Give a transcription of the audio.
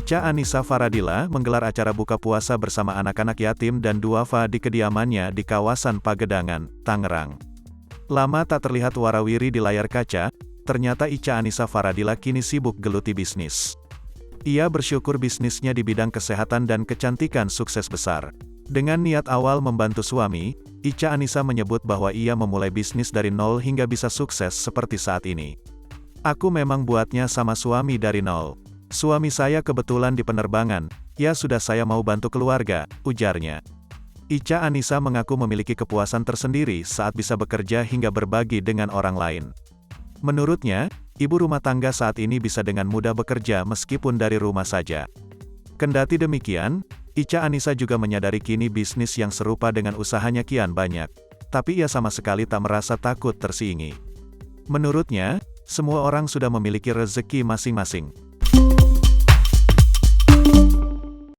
Ica Anissa Faradila menggelar acara buka puasa bersama anak-anak yatim dan duafa di kediamannya di kawasan Pagedangan, Tangerang. Lama tak terlihat warawiri di layar kaca, ternyata Ica Anissa Faradila kini sibuk geluti bisnis. Ia bersyukur bisnisnya di bidang kesehatan dan kecantikan sukses besar. Dengan niat awal membantu suami, Ica Anissa menyebut bahwa ia memulai bisnis dari nol hingga bisa sukses seperti saat ini. "Aku memang buatnya sama suami dari nol. Suami saya kebetulan di penerbangan, ya sudah saya mau bantu keluarga," ujarnya. Ica Anissa mengaku memiliki kepuasan tersendiri saat bisa bekerja hingga berbagi dengan orang lain. Menurutnya, ibu rumah tangga saat ini bisa dengan mudah bekerja meskipun dari rumah saja. Kendati demikian, Ica Anissa juga menyadari kini bisnis yang serupa dengan usahanya kian banyak, tapi ia sama sekali tak merasa takut tersiingi. Menurutnya, semua orang sudah memiliki rezeki masing-masing.